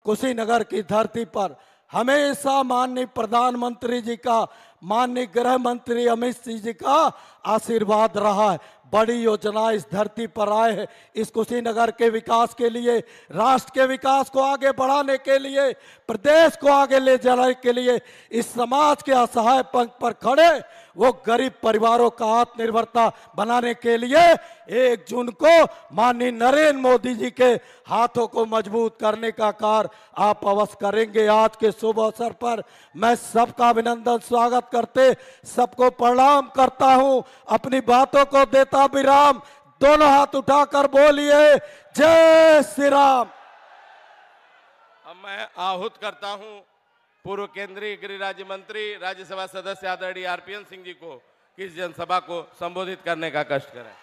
कुशीनगर की धरती पर हमेशा माननीय प्रधानमंत्री जी का, माननीय गृह मंत्री अमित शाह जी का आशीर्वाद रहा है। बड़ी योजना इस धरती पर आए हैं, इस कुशीनगर के विकास के लिए, राष्ट्र के विकास को आगे बढ़ाने के लिए, प्रदेश को आगे ले जाने के लिए, इस समाज के असहाय पंख पर खड़े वो गरीब परिवारों का आत्मनिर्भरता बनाने के लिए 1 जून को माननीय नरेंद्र मोदी जी के हाथों को मजबूत करने का कार्य आप अवश्य करेंगे। आज के शुभ अवसर पर मैं सबका अभिनंदन स्वागत करते सबको प्रणाम करता हूं। अपनी बातों को देता विराम, दोनों हाथ उठाकर बोलिए जय श्री राम। अब मैं आहूत करता हूं पूर्व केंद्रीय गृह राज्य मंत्री राज्यसभा सदस्य आदरणीय आरपीएन सिंह जी को कि इस जनसभा को संबोधित करने का कष्ट करें।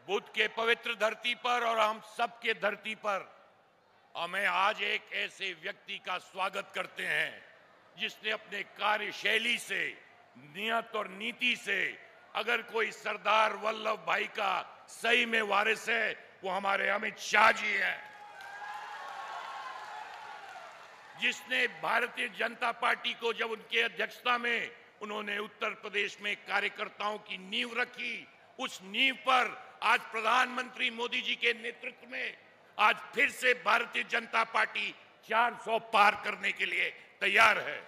बुद्ध के पवित्र धरती पर और हम सबके धरती पर हमें आज एक ऐसे व्यक्ति का स्वागत करते हैं जिसने अपने कार्यशैली से, नियत और नीति से, अगर कोई सरदार वल्लभ भाई का सही में वारिस है वो हमारे अमित शाह जी हैं, जिसने भारतीय जनता पार्टी को जब उनके अध्यक्षता में उन्होंने उत्तर प्रदेश में कार्यकर्ताओं की नींव रखी, उस नींव पर आज प्रधानमंत्री मोदी जी के नेतृत्व में आज फिर से भारतीय जनता पार्टी 400 पार करने के लिए तैयार है।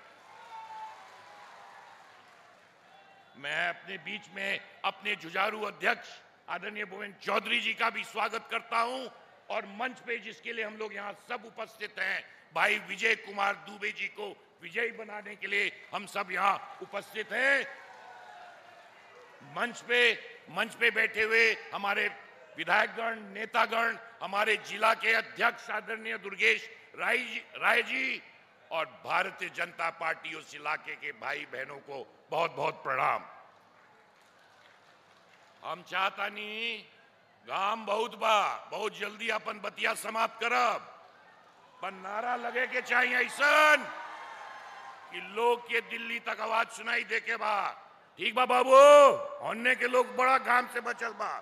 मैं अपने बीच में अपने जुझारू अध्यक्ष आदरणीय भूपेंद्र चौधरी जी का भी स्वागत करता हूं और मंच पे जिसके लिए हम लोग यहां सब उपस्थित हैं, भाई विजय कुमार दुबे जी को विजयी बनाने के लिए हम सब यहां उपस्थित हैं। मंच पे बैठे हुए हमारे विधायकगण, नेतागण, हमारे जिला के अध्यक्ष आदरणीय दुर्गेश राय जी और भारतीय जनता पार्टी उस इलाके के भाई बहनों को बहुत बहुत प्रणाम। हम चाहता नहीं गाम बहुत बा, बहुत जल्दी अपन बतिया समाप्त करब, पर नारा लगे के चाहिए ऐसा कि लोग के दिल्ली तक आवाज सुनाई दे के बा। ठीक बा बाबू, होने के लोग बड़ा घाम से बचल बा।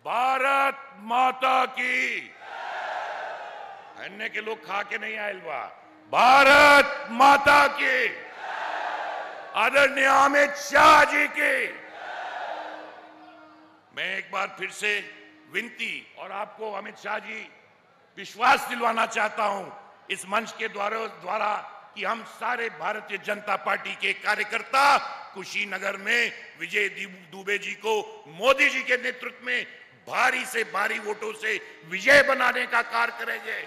भारत माता की, अन्य के लोग खा के नहीं आयल बा। भारत माता की, आदरणीय अमित शाह जी की। मैं एक बार फिर से विनती और आपको अमित शाह जी विश्वास दिलवाना चाहता हूं इस मंच के द्वारा कि हम सारे भारतीय जनता पार्टी के कार्यकर्ता कुशीनगर में विजय दुबे जी को मोदी जी के नेतृत्व में भारी से भारी वोटों से विजय बनाने का कार्य करेंगे।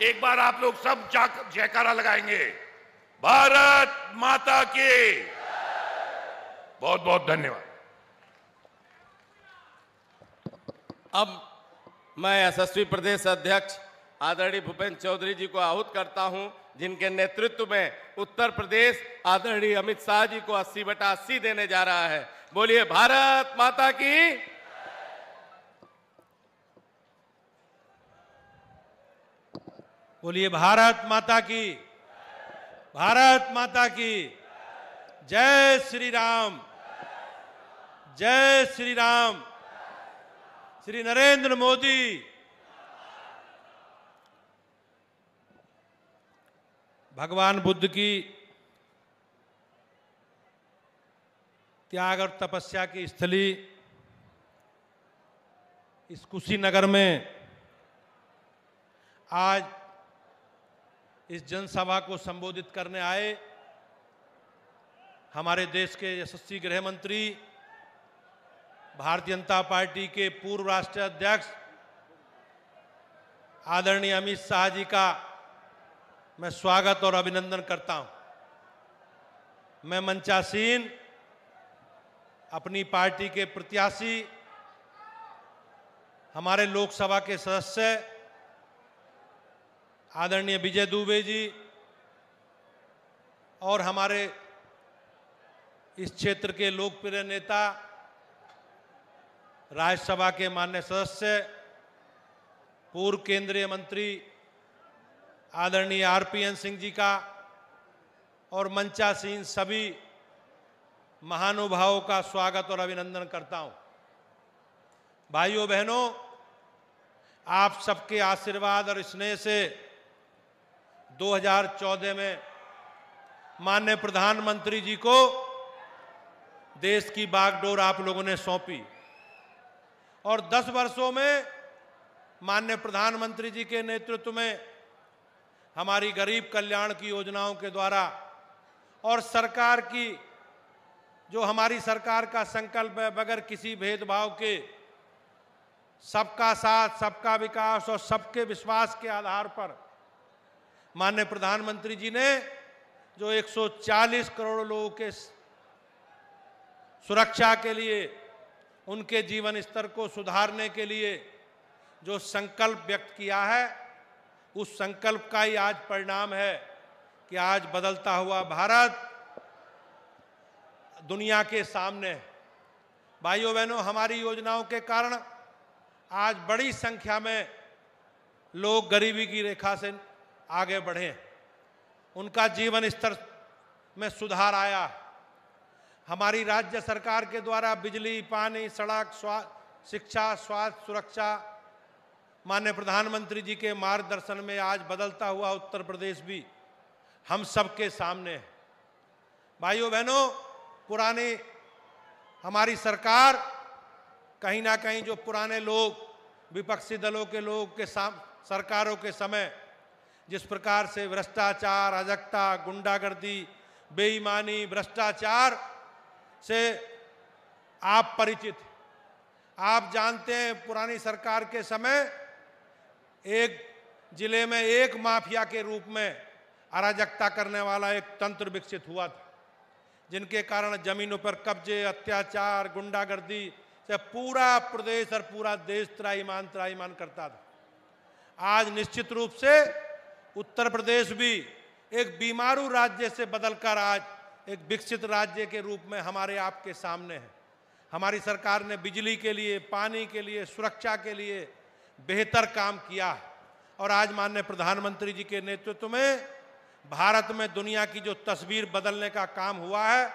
एक बार आप लोग सब जयकारा लगाएंगे, भारत माता की। बहुत बहुत धन्यवाद। अब मैं यशस्वी प्रदेश अध्यक्ष आदरणीय भूपेंद्र चौधरी जी को आहूत करता हूं, जिनके नेतृत्व में उत्तर प्रदेश आदरणीय अमित शाह जी को 80/80 देने जा रहा है। बोलिए भारत माता की। बोलिए भारत माता की। भारत माता की। जय श्री राम। जय श्री राम। श्री नरेंद्र मोदी। भगवान बुद्ध की त्याग और तपस्या की स्थली इस कुशीनगर में आज इस जनसभा को संबोधित करने आए हमारे देश के यशस्वी गृह मंत्री, भारतीय जनता पार्टी के पूर्व राष्ट्रीय अध्यक्ष आदरणीय अमित शाह जी का मैं स्वागत और अभिनंदन करता हूं। मैं मंचासीन अपनी पार्टी के प्रत्याशी, हमारे लोकसभा के सदस्य आदरणीय विजय दुबे जी और हमारे इस क्षेत्र के लोकप्रिय नेता, राज्यसभा के माननीय सदस्य, पूर्व केंद्रीय मंत्री आदरणीय आरपीएन सिंह जी का और मंचासीन सभी महानुभावों का स्वागत और अभिनंदन करता हूं। भाइयों बहनों, आप सबके आशीर्वाद और स्नेह से 2014 में माननीय प्रधानमंत्री जी को देश की बागडोर आप लोगों ने सौंपी और 10 वर्षों में माननीय प्रधानमंत्री जी के नेतृत्व में हमारी गरीब कल्याण की योजनाओं के द्वारा और सरकार की जो हमारी सरकार का संकल्प है, बगैर किसी भेदभाव के सबका साथ, सबका विकास और सबके विश्वास के आधार पर माननीय प्रधानमंत्री जी ने जो 140 करोड़ लोगों के सुरक्षा के लिए, उनके जीवन स्तर को सुधारने के लिए जो संकल्प व्यक्त किया है, उस संकल्प का ही आज परिणाम है कि आज बदलता हुआ भारत दुनिया के सामने है। भाइयों बहनों, हमारी योजनाओं के कारण आज बड़ी संख्या में लोग गरीबी की रेखा से आगे बढ़े, उनका जीवन स्तर में सुधार आया। हमारी राज्य सरकार के द्वारा बिजली, पानी, सड़क, शिक्षा, स्वास्थ्य, सुरक्षा, माननीय प्रधानमंत्री जी के मार्गदर्शन में आज बदलता हुआ उत्तर प्रदेश भी हम सबके सामने है। भाइयों बहनों, पुरानी हमारी सरकार कहीं ना कहीं जो पुराने लोग, विपक्षी दलों के लोग के सरकारों के समय जिस प्रकार से भ्रष्टाचार, अराजकता, गुंडागर्दी, बेईमानी, भ्रष्टाचार से आप परिचित, आप जानते हैं पुरानी सरकार के समय एक जिले में एक माफिया के रूप में अराजकता करने वाला एक तंत्र विकसित हुआ था, जिनके कारण जमीनों पर कब्जे, अत्याचार, गुंडागर्दी से पूरा प्रदेश और पूरा देश त्राहिमाम करता था। आज निश्चित रूप से उत्तर प्रदेश भी एक बीमारू राज्य से बदलकर आज एक विकसित राज्य के रूप में हमारे आपके सामने है। हमारी सरकार ने बिजली के लिए, पानी के लिए, सुरक्षा के लिए बेहतर काम किया है और आज माननीय प्रधानमंत्री जी के नेतृत्व में भारत में दुनिया की जो तस्वीर बदलने का काम हुआ है,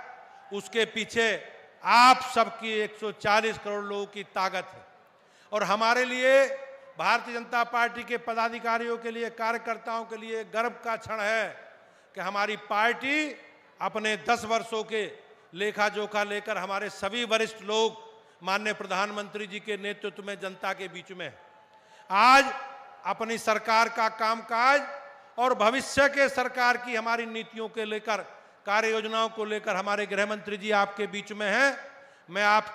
उसके पीछे आप सबकी 140 करोड़ लोगों की ताकत है। और हमारे लिए, भारतीय जनता पार्टी के पदाधिकारियों के लिए, कार्यकर्ताओं के लिए गर्व का क्षण है कि हमारी पार्टी अपने 10 वर्षों के लेखा जोखा लेकर हमारे सभी वरिष्ठ लोग माननीय प्रधानमंत्री जी के नेतृत्व में जनता के बीच में आज अपनी सरकार का कामकाज और भविष्य के सरकार की हमारी नीतियों के लेकर, कार्य योजनाओं को लेकर हमारे गृह मंत्री जी आपके बीच में हैं। मैं आप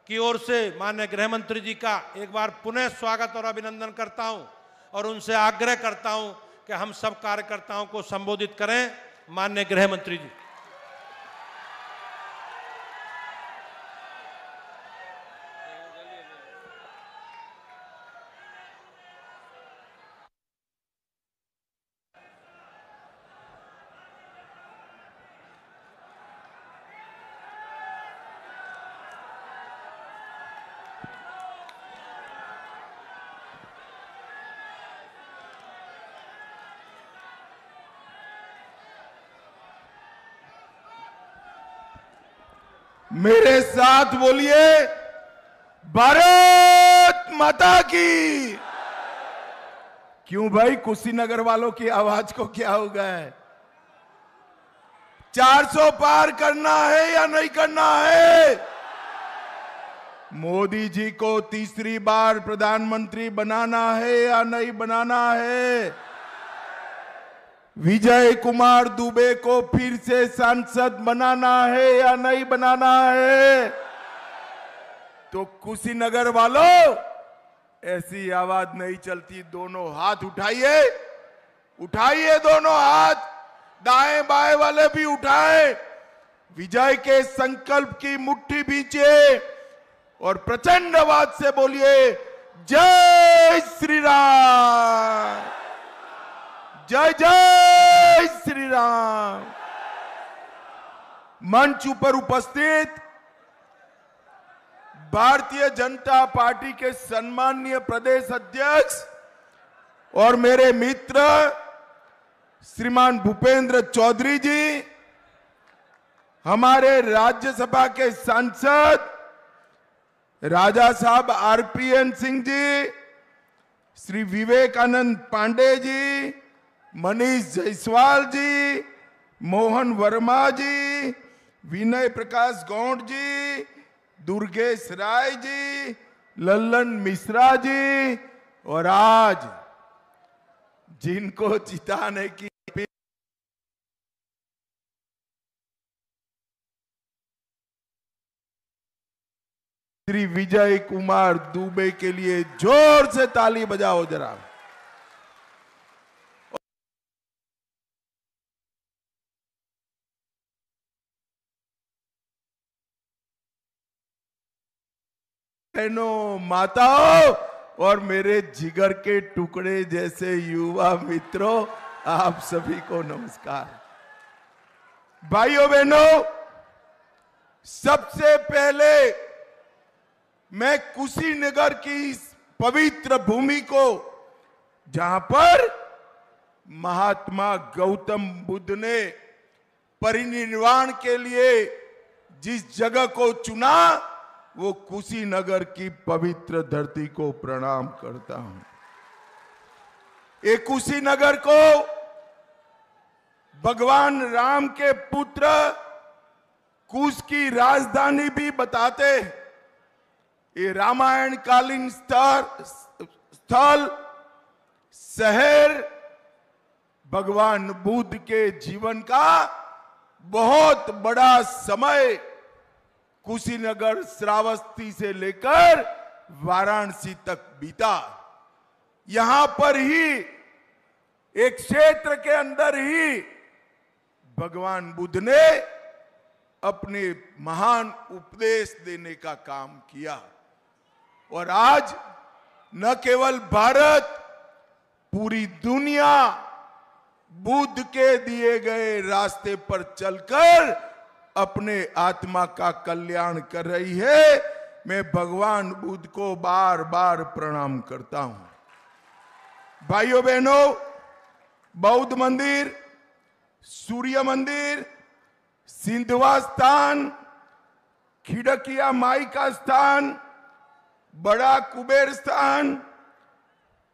की ओर से माननीय गृह मंत्री जी का एक बार पुनः स्वागत और अभिनंदन करता हूं और उनसे आग्रह करता हूं कि हम सब कार्यकर्ताओं को संबोधित करें। माननीय गृह मंत्री जी। मेरे साथ बोलिए, भारत माता की। क्यों भाई, कुशीनगर वालों की आवाज को क्या हो गया है? 400 पार करना है या नहीं करना है? मोदी जी को तीसरी बार प्रधानमंत्री बनाना है या नहीं बनाना है? विजय कुमार दुबे को फिर से सांसद बनाना है या नहीं बनाना है? तो कुशीनगर वालों, ऐसी आवाज नहीं चलती। दोनों हाथ उठाइए, उठाइए दोनों हाथ, दाएं बाएं वाले भी उठाएं। विजय के संकल्प की मुट्ठी भींचिए और प्रचंड आवाज से बोलिए, जय श्री राम, जय जय श्री राम। मंच पर उपस्थित भारतीय जनता पार्टी के सम्माननीय प्रदेश अध्यक्ष और मेरे मित्र श्रीमान भूपेंद्र चौधरी जी, हमारे राज्यसभा के सांसद राजा साहब आरपीएन सिंह जी, श्री विवेकानंद पांडे जी, मनीष जायसवाल जी, मोहन वर्मा जी, विनय प्रकाश गौड़ जी, दुर्गेश राय जी, लल्लन मिश्रा जी, और आज जिनको जिताने की श्री विजय कुमार दुबे के लिए जोर से ताली बजाओ जरा। बहनों, माताओं और मेरे जिगर के टुकड़े जैसे युवा मित्रों, आप सभी को नमस्कार। भाइयों बहनों, सबसे पहले मैं कुशीनगर की इस पवित्र भूमि को, जहां पर महात्मा गौतम बुद्ध ने परिनिर्वाण के लिए जिस जगह को चुना, वो कुशीनगर की पवित्र धरती को प्रणाम करता हूं। ये कुशीनगर को भगवान राम के पुत्र कुश की राजधानी भी बताते। ये रामायण कालीन स्थल शहर भगवान बुद्ध के जीवन का बहुत बड़ा समय कुशीनगर श्रावस्ती से लेकर वाराणसी तक बीता। यहां पर ही एक क्षेत्र के अंदर ही भगवान बुद्ध ने अपने महान उपदेश देने का काम किया। और आज न केवल भारत, पूरी दुनिया बुद्ध के दिए गए रास्ते पर चलकर अपने आत्मा का कल्याण कर रही है। मैं भगवान बुद्ध को बार बार प्रणाम करता हूं। भाइयों बहनों, बौद्ध मंदिर, सूर्य मंदिर, सिंधवा स्थान, खिड़किया माई का स्थान, बड़ा कुबेर स्थान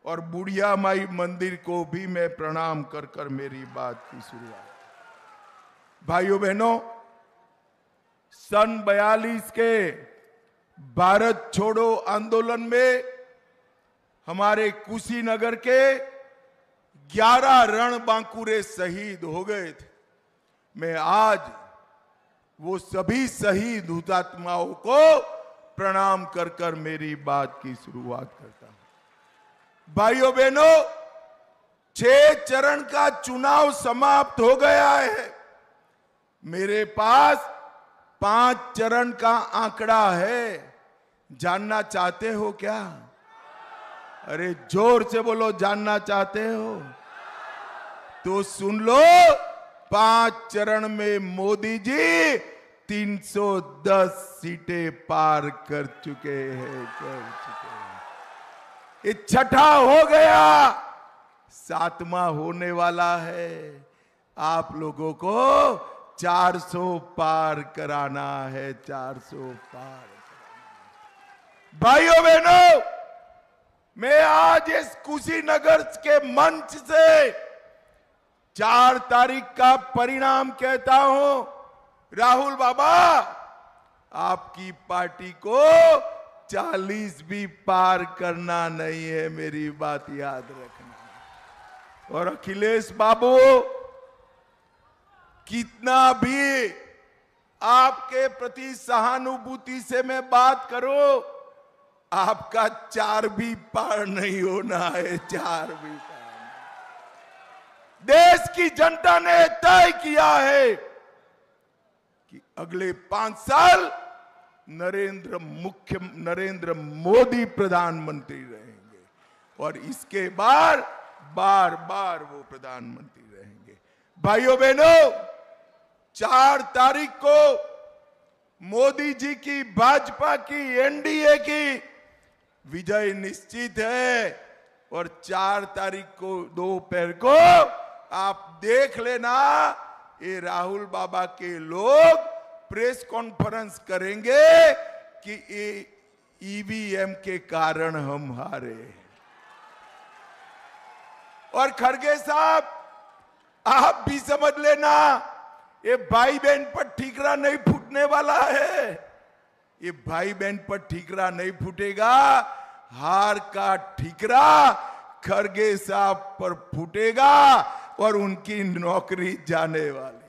और बुढ़िया माई मंदिर को भी मैं प्रणाम कर कर मेरी बात की शुरुआत। भाइयों बहनों, सन 42 के भारत छोड़ो आंदोलन में हमारे कुशीनगर के 11 रणबांकुरे शहीद हो गए थे। मैं आज वो सभी शहीद हुतात्माओं को प्रणाम कर कर मेरी बात की शुरुआत करता हूं। भाइयों बहनों, 6 चरण का चुनाव समाप्त हो गया है। मेरे पास 5 चरण का आंकड़ा है। जानना चाहते हो क्या? अरे जोर से बोलो, जानना चाहते हो तो सुन लो। 5 चरण में मोदी जी 310 सीटें पार कर चुके हैं। ये छठा हो गया, 7वां होने वाला है। आप लोगों को 400 पार कराना है, 400 पार कराना। भाइयों बहनों, मैं आज इस कुशीनगर के मंच से 4 तारीख का परिणाम कहता हूं। राहुल बाबा, आपकी पार्टी को 40 भी पार करना नहीं है, मेरी बात याद रखना। और अखिलेश बाबू, कितना भी आपके प्रति सहानुभूति से मैं बात करूं, आपका 4 भी पार नहीं होना है, 4 भी पार। देश की जनता ने तय किया है कि अगले 5 साल नरेंद्र मोदी प्रधानमंत्री रहेंगे और इसके बार बार वो प्रधानमंत्री रहेंगे। भाइयों बहनों, 4 तारीख को मोदी जी की भाजपा की एनडीए की विजय निश्चित है। और 4 तारीख को दोपहर को आप देख लेना, ये राहुल बाबा के लोग प्रेस कॉन्फ्रेंस करेंगे कि ईवीएम के कारण हम हारे। और खड़गे साहब, आप भी समझ लेना, ये भाई बहन पर ठीकरा नहीं फूटने वाला है। ये भाई बहन पर ठीकरा नहीं फूटेगा, हार का ठीकरा खड़गे साहब पर फूटेगा और उनकी नौकरी जाने वाली।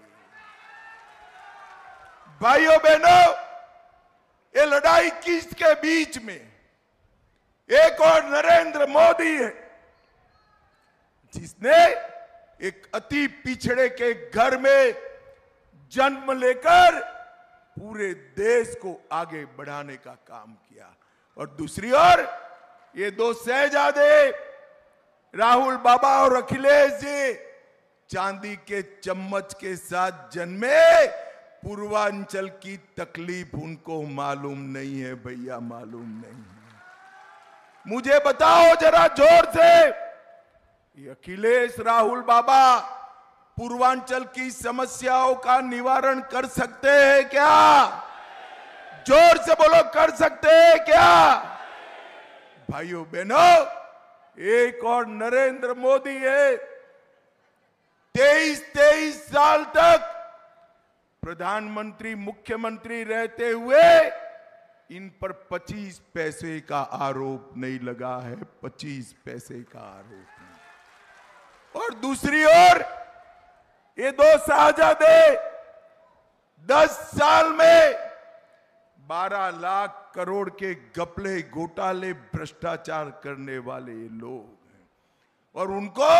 भाइयों बहनों, ये लड़ाई किसके बीच में? एक और नरेंद्र मोदी है, जिसने एक अति पिछड़े के घर में जन्म लेकर पूरे देश को आगे बढ़ाने का काम किया। और दूसरी ओर ये दो शहजादे राहुल बाबा और अखिलेश जी चांदी के चम्मच के साथ जन्मे। पूर्वांचल की तकलीफ उनको मालूम नहीं है भैया, मालूम नहीं है। मुझे बताओ जरा जोर से, ये अखिलेश राहुल बाबा पूर्वांचल की समस्याओं का निवारण कर सकते हैं क्या? जोर से बोलो, कर सकते हैं क्या? भाइयों बहनों, एक और नरेंद्र मोदी है, 23 साल तक प्रधानमंत्री मुख्यमंत्री रहते हुए इन पर 25 पैसे का आरोप नहीं लगा है, 25 पैसे का आरोप नहीं। और दूसरी ओर ये दो शहजादे 10 साल में 12 लाख करोड़ के घपले घोटाले भ्रष्टाचार करने वाले लोग हैं। और उनको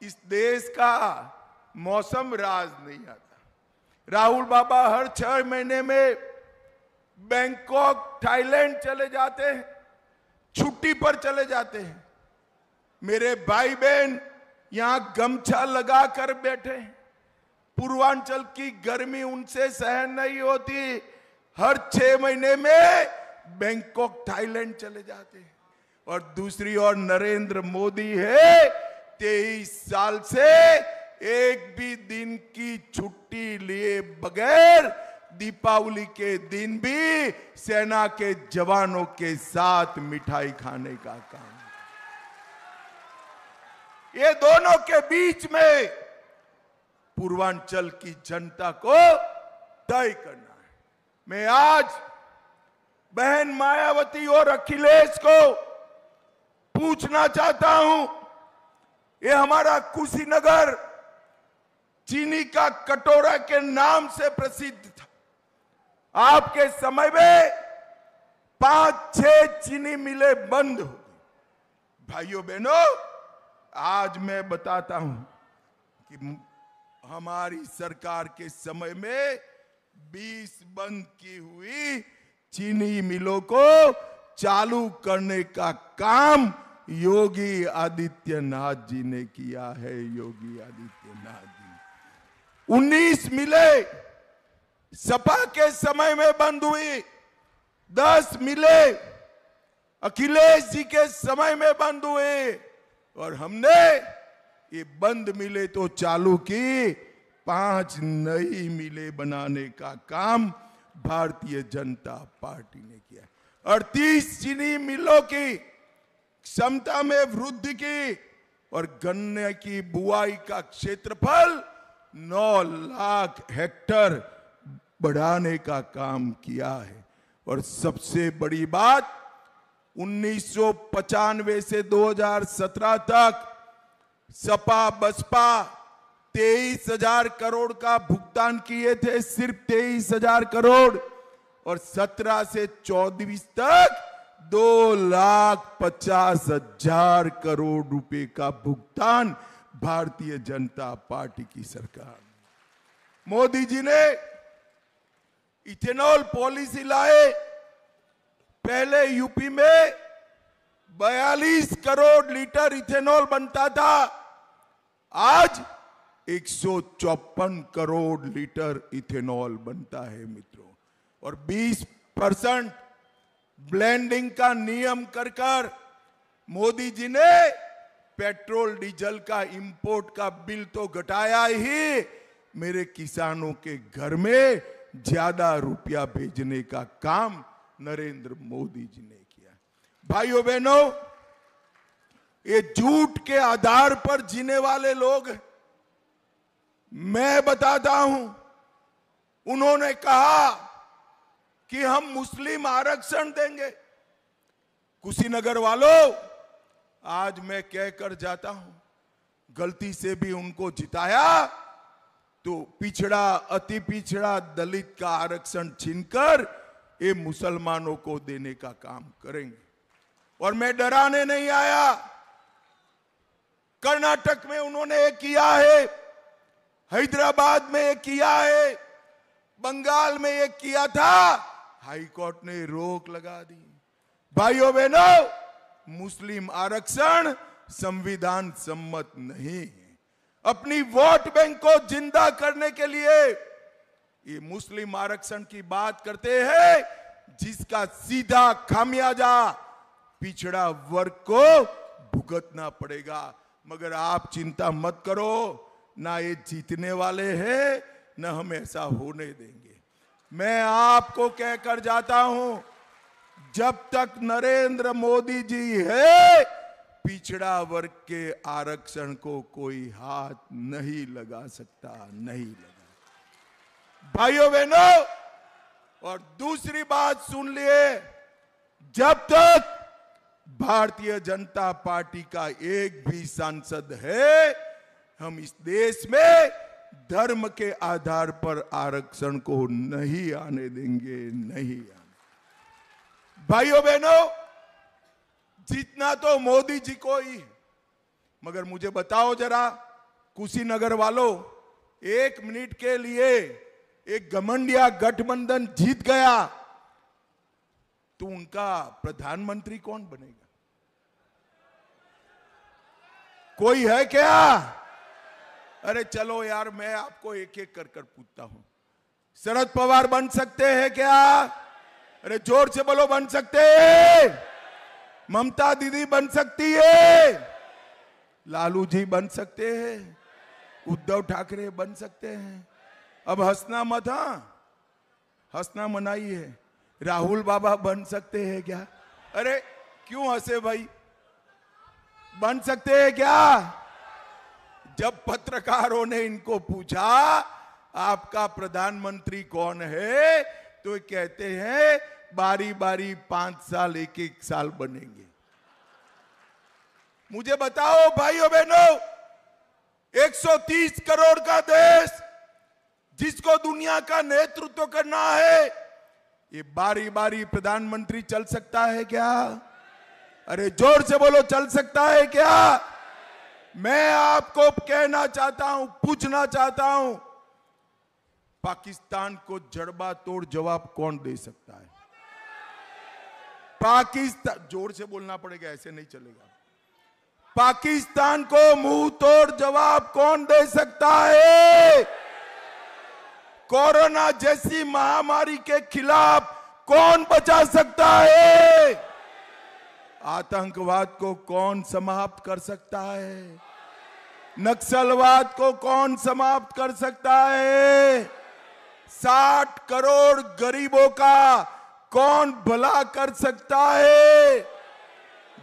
इस देश का मौसम राज नहीं आता। राहुल बाबा हर 6 महीने में बैंकॉक थाईलैंड चले जाते हैं, छुट्टी पर चले जाते हैं। मेरे भाई बहन यहां गमछा लगा कर बैठे हैं। पूर्वांचल की गर्मी उनसे सहन नहीं होती, हर 6 महीने में बैंकॉक थाईलैंड चले जाते हैं। और दूसरी ओर नरेंद्र मोदी है, 23 साल से एक भी दिन की छुट्टी लिए बगैर दीपावली के दिन भी सेना के जवानों के साथ मिठाई खाने का काम। ये दोनों के बीच में पूर्वांचल की जनता को तय करना है। मैं आज बहन मायावती और अखिलेश को पूछना चाहता हूं, ये हमारा कुशीनगर चीनी का कटोरा के नाम से प्रसिद्ध था। आपके समय में 5-6 चीनी मिलें बंद हो गई। भाइयों बहनों, आज मैं बताता हूं कि हमारी सरकार के समय में 20 बंद की हुई चीनी मिलों को चालू करने का काम योगी आदित्यनाथ जी ने किया है। योगी आदित्यनाथ जी 19 मिलें सपा के समय में बंद हुई, 10 मिलें अखिलेश जी के समय में बंद हुए, और हमने ये बंद मिले तो चालू की, 5 नई मिलें बनाने का काम भारतीय जनता पार्टी ने किया। 38 चीनी मिलों की क्षमता में वृद्धि की और गन्ने की बुआई का क्षेत्रफल 9 लाख हेक्टेयर बढ़ाने का काम किया है। और सबसे बड़ी बात, 1995 से 2017 तक सपा बसपा 23,000 करोड़ का भुगतान किए थे, सिर्फ 23,000 करोड़, और 17 से 24 तक 2,50,000 करोड़ रुपए का भुगतान भारतीय जनता पार्टी की सरकार। मोदी जी ने इथेनॉल पॉलिसी लाए। पहले यूपी में 42 करोड़ लीटर इथेनॉल बनता था, आज 154 करोड़ लीटर इथेनॉल बनता है मित्रों। और 20% ब्लेंडिंग का नियम कर मोदी जी ने पेट्रोल डीजल का इंपोर्ट का बिल तो घटाया ही, मेरे किसानों के घर में ज्यादा रुपया भेजने का काम नरेंद्र मोदी जी ने किया। भाइयों बहनों, ये झूठ के आधार पर जीने वाले लोग हैं। मैं बताता हूं, उन्होंने कहा कि हम मुस्लिम आरक्षण देंगे। कुशीनगर वालों, आज मैं कहकर जाता हूं, गलती से भी उनको जिताया तो पिछड़ा, अति पिछड़ा दलित का आरक्षण छीनकर ये मुसलमानों को देने का काम करेंगे। और मैं डराने नहीं आया। कर्नाटक में उन्होंने ये किया है, हैदराबाद में ये किया है, बंगाल में ये किया था, हाई कोर्ट ने रोक लगा दी। भाइयों बहनों, मुस्लिम आरक्षण संविधान सम्मत नहीं है। अपनी वोट बैंक को जिंदा करने के लिए ये मुस्लिम आरक्षण की बात करते हैं, जिसका सीधा खामियाजा पिछड़ा वर्ग को भुगतना पड़ेगा। मगर आप चिंता मत करो, ना ये जीतने वाले हैं, ना हम ऐसा होने देंगे। मैं आपको कहकर जाता हूं, जब तक नरेंद्र मोदी जी है, पिछड़ा वर्ग के आरक्षण को कोई हाथ नहीं लगा सकता, नहीं लगा। भाइयों बहनों, और दूसरी बात सुन लिए, जब तक भारतीय जनता पार्टी का एक भी सांसद है, हम इस देश में धर्म के आधार पर आरक्षण को नहीं आने देंगे, नहीं आने। भाइयों बहनों, जीतना तो मोदी जी को ही, मगर मुझे बताओ जरा, कुशीनगर वालों, 1 मिनट के लिए एक घमंडिया गठबंधन जीत गया तो उनका प्रधानमंत्री कौन बनेगा? कोई है क्या? अरे चलो यार, मैं आपको एक एक कर पूछता हूं। शरद पवार बन सकते हैं क्या? अरे जोर से बोलो, बन सकते हैं? ममता दीदी बन सकती है? लालू जी बन सकते हैं? उद्धव ठाकरे बन सकते हैं? अब हंसना मत, हंसना मनाई है। राहुल बाबा बन सकते हैं क्या? अरे क्यों हंसे भाई? बन सकते हैं क्या? जब पत्रकारों ने इनको पूछा आपका प्रधानमंत्री कौन है, तो कहते हैं बारी बारी 5 साल, 1-1 साल बनेंगे। मुझे बताओ भाइयों बहनों, 130 करोड़ का देश जिसको दुनिया का नेतृत्व करना है, ये बारी बारी प्रधानमंत्री चल सकता है क्या? अरे जोर से बोलो, चल सकता है क्या? मैं आपको कहना चाहता हूं, पूछना चाहता हूं, पाकिस्तान को जड़बा तोड़ जवाब कौन दे सकता है? पाकिस्तान, जोर से बोलना पड़ेगा, ऐसे नहीं चलेगा। पाकिस्तान को मुंह तोड़ जवाब कौन दे सकता है? कोरोना जैसी महामारी के खिलाफ कौन बचा सकता है? आतंकवाद को कौन समाप्त कर सकता है? नक्सलवाद को कौन समाप्त कर सकता है? 60 करोड़ गरीबों का कौन भला कर सकता है?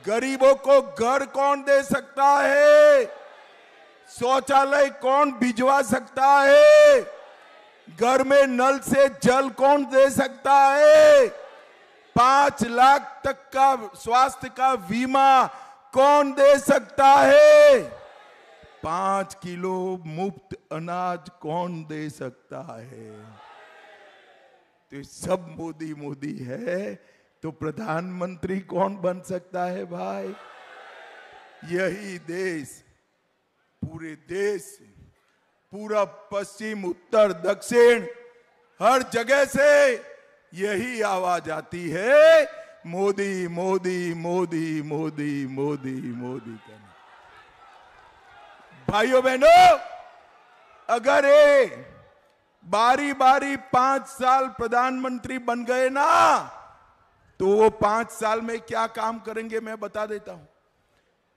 गरीबों को घर कौन दे सकता है? शौचालय कौन भिजवा सकता है? घर में नल से जल कौन दे सकता है? 5 लाख तक का स्वास्थ्य का बीमा कौन दे सकता है? 5 किलो मुफ्त अनाज कौन दे सकता है? तो सब मोदी मोदी है, तो प्रधानमंत्री कौन बन सकता है भाई? यही देश, पूरे देश, पूरब पश्चिम उत्तर दक्षिण हर जगह से यही आवाज आती है, मोदी मोदी मोदी मोदी मोदी मोदी करना। भाइयों बहनों, अगर ये बारी बारी 5 साल प्रधानमंत्री बन गए ना, तो वो 5 साल में क्या काम करेंगे मैं बता देता हूं।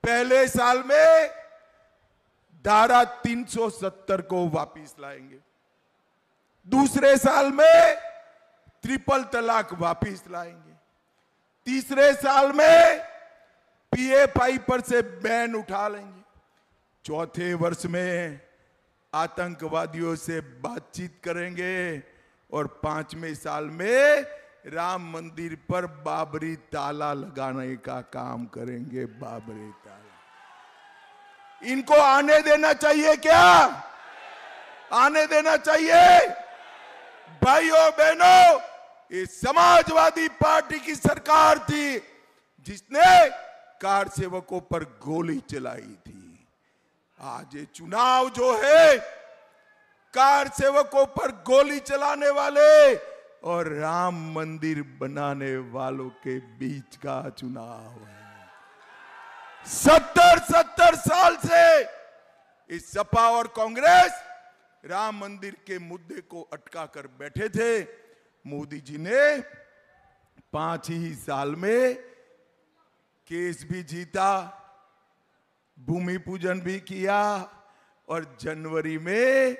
पहले साल में धारा 370 को वापिस लाएंगे। दूसरे साल में ट्रिपल तलाक वापिस लाएंगे, तीसरे साल में पीएफआई पर से बैन उठा लेंगे, चौथे वर्ष में आतंकवादियों से बातचीत करेंगे और पांचवें साल में राम मंदिर पर बाबरी ताला लगाने का काम करेंगे। बाबरी ताला इनको आने देना चाहिए क्या? आने देना चाहिए? भाइयों बहनों, ये समाजवादी पार्टी की सरकार थी जिसने कार सेवकों पर गोली चलाई थी। आज ये चुनाव जो है कार सेवकों पर गोली चलाने वाले और राम मंदिर बनाने वालों के बीच का चुनाव है। 70 साल से इस सपा और कांग्रेस राम मंदिर के मुद्दे को अटका कर बैठे थे। मोदी जी ने 5 ही साल में केस भी जीता, भूमि पूजन भी किया और जनवरी में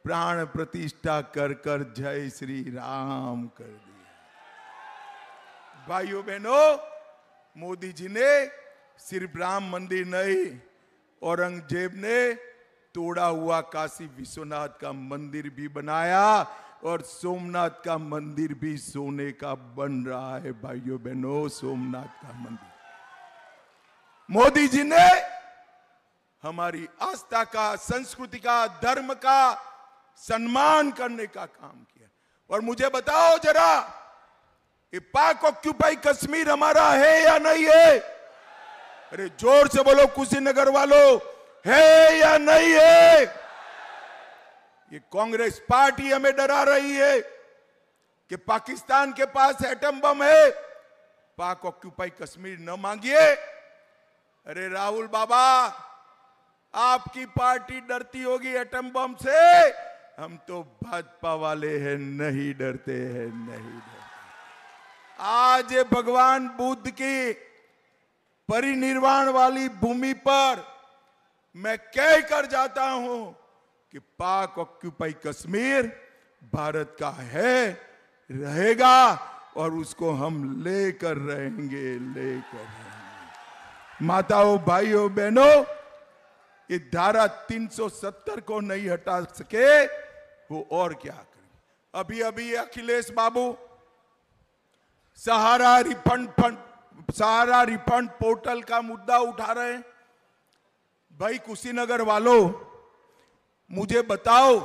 प्राण प्रतिष्ठा कर कर जय श्री राम कर दिया। भाइयों बहनों, मोदी जी ने सिर्फ राम मंदिर नहीं, औरंगजेब ने तोड़ा हुआ काशी विश्वनाथ का मंदिर भी बनाया और सोमनाथ का मंदिर भी सोने का बन रहा है। भाइयों बहनों, सोमनाथ का मंदिर मोदी जी ने हमारी आस्था का, संस्कृति का, धर्म का सम्मान करने का काम किया। और मुझे बताओ जरा, ये पाक ऑक्यूपाई कश्मीर हमारा है या नहीं है? अरे जोर से बोलो कुशीनगर वालों, है या नहीं है? ये कांग्रेस पार्टी हमें डरा रही है कि पाकिस्तान के पास एटम बम है, पाक ऑक्यूपाई कश्मीर न मांगिए। अरे राहुल बाबा, आपकी पार्टी डरती होगी एटम बम से, हम तो भाजपा वाले हैं, नहीं डरते हैं, नहीं डरते। आज भगवान बुद्ध की परिनिर्वाण वाली भूमि पर मैं कह कर जाता हूं कि पाक ऑक्यूपाई कश्मीर भारत का है, रहेगा और उसको हम लेकर रहेंगे, लेकर रहेंगे। माताओं, भाइयों, बहनों, ये धारा 370 को नहीं हटा सके वो और क्या करें। अभी अभी अखिलेश बाबू सहारा रिफंड पोर्टल का मुद्दा उठा रहे हैं। भाई कुशीनगर वालों, मुझे बताओ,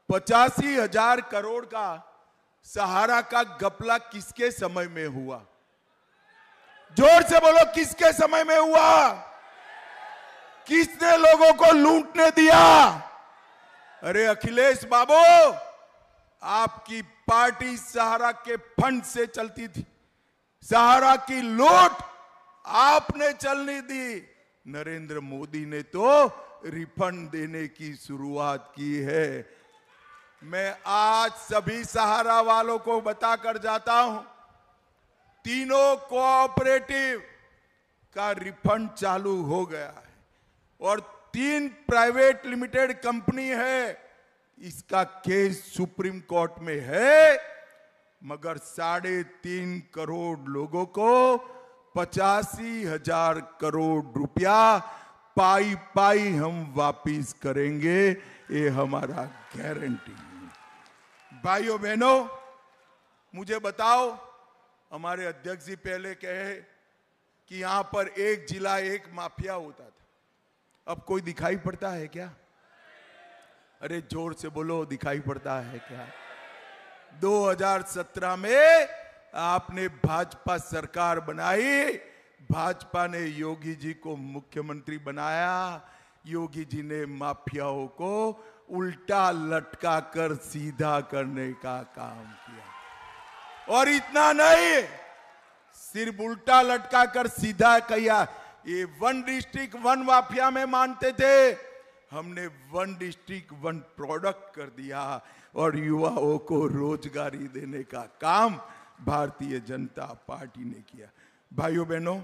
85,000 करोड़ का सहारा का घपला किसके समय में हुआ? जोर से बोलो, किसके समय में हुआ? किसने लोगों को लूटने दिया? अरे अखिलेश बाबू, आपकी पार्टी सहारा के फंड से चलती थी, सहारा की लूट आपने चलने दी। नरेंद्र मोदी ने तो रिफंड देने की शुरुआत की है। मैं आज सभी सहारा वालों को बताकर जाता हूं, तीनों कोऑपरेटिव का रिफंड चालू हो गया है और 3 प्राइवेट लिमिटेड कंपनी है, इसका केस सुप्रीम कोर्ट में है, मगर 3.5 करोड़ लोगों को 85,000 करोड़ रुपया पाई पाई हम वापिस करेंगे, ये हमारा गारंटी है। भाइयों बहनों, मुझे बताओ, हमारे अध्यक्ष जी पहले कहे कि यहां पर एक जिला एक माफिया होता था, अब कोई दिखाई पड़ता है क्या? अरे जोर से बोलो, दिखाई पड़ता है क्या? 2017 में आपने भाजपा सरकार बनाई, भाजपा ने योगी जी को मुख्यमंत्री बनाया, योगी जी ने माफियाओं को उल्टा लटका कर सीधा करने का काम किया। और इतना नहीं, सिर्फ उल्टा लटका कर सीधा किया, ये 1 डिस्ट्रिक्ट 1 माफिया में मानते थे, हमने 1 डिस्ट्रिक्ट 1 प्रोडक्ट कर दिया और युवाओं को रोजगारी देने का काम भारतीय जनता पार्टी ने किया। भाइयों बहनों,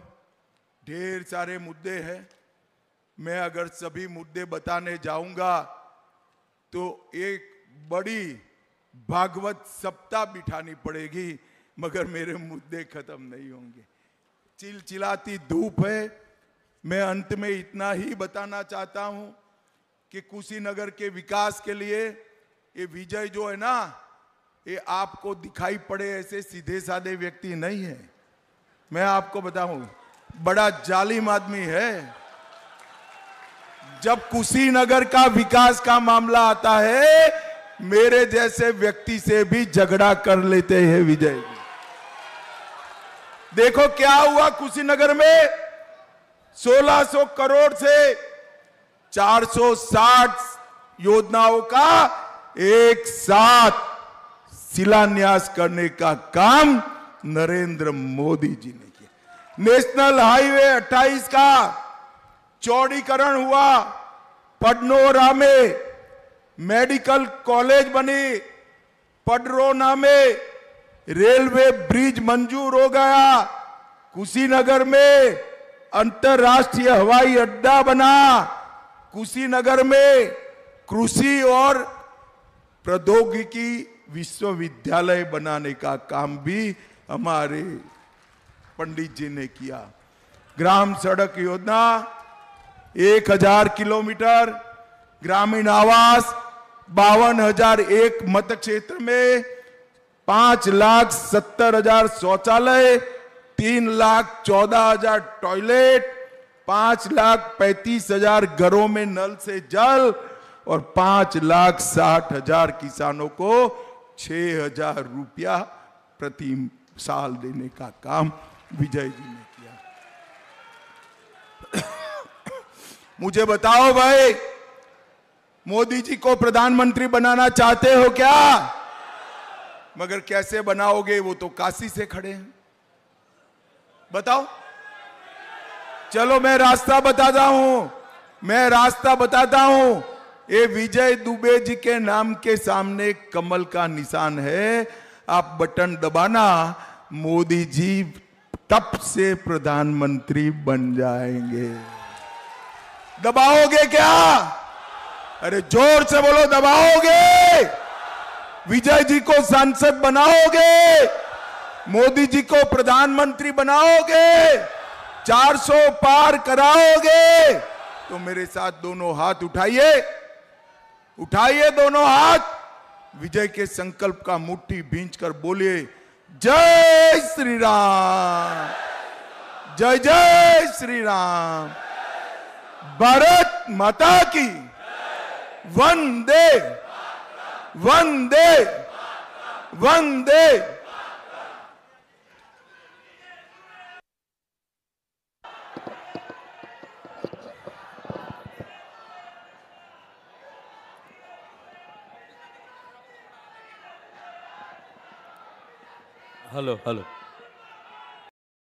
ढेर सारे मुद्दे हैं, मैं अगर सभी मुद्दे बताने जाऊंगा तो एक बड़ी भागवत सप्ताह बिठानी पड़ेगी, मगर मेरे मुद्दे खत्म नहीं होंगे। चिलचिलाती धूप है। मैं अंत में इतना ही बताना चाहता हूं कि कुशीनगर के विकास के लिए ये विजय जो है ना, ये आपको दिखाई पड़े ऐसे सीधे साधे व्यक्ति नहीं है। मैं आपको बताऊं, बड़ा जालिम आदमी है। जब कुशीनगर का विकास का मामला आता है, मेरे जैसे व्यक्ति से भी झगड़ा कर लेते हैं विजय जी। देखो क्या हुआ कुशीनगर में, 1600 करोड़ से 460 योजनाओं का एक साथ शिलान्यास करने का काम नरेंद्र मोदी जी ने किया। नेशनल हाईवे 28 का चौड़ीकरण हुआ, पडनोरा में मेडिकल कॉलेज बनी, पडरोना में रेलवे ब्रिज मंजूर हो गया, कुशीनगर में अंतरराष्ट्रीय हवाई अड्डा बना, कुशीनगर में कृषि और प्रौद्योगिकी विश्वविद्यालय बनाने का काम भी हमारे पंडित जी ने किया। ग्राम सड़क योजना 1000 किलोमीटर, ग्रामीण आवास 52,001 मत क्षेत्र में 5,70,000 शौचालय, 3,14,000 टॉयलेट, 5,35,000 घरों में नल से जल और 5,60,000 किसानों को 6,000 रुपया प्रति साल देने का काम विजय जी ने किया। मुझे बताओ भाई, मोदी जी को प्रधानमंत्री बनाना चाहते हो क्या? मगर कैसे बनाओगे, वो तो काशी से खड़े हैं। बताओ। चलो मैं रास्ता बताता हूं, ये विजय दुबे जी के नाम के सामने कमल का निशान है। आप बटन दबाना, मोदी जी टप से प्रधानमंत्री बन जाएंगे। दबाओगे क्या? अरे जोर से बोलो, दबाओगे? विजय जी को सांसद बनाओगे? मोदी जी को प्रधानमंत्री बनाओगे? 400 पार कराओगे? तो मेरे साथ दोनों हाथ उठाइए, उठाइए दोनों हाथ, विजय के संकल्प का मुट्ठी भींचकर बोलिए, जय श्री राम, जय जय श्री राम, भारत माता की, वंदे वंदे वंदे। Hello hello.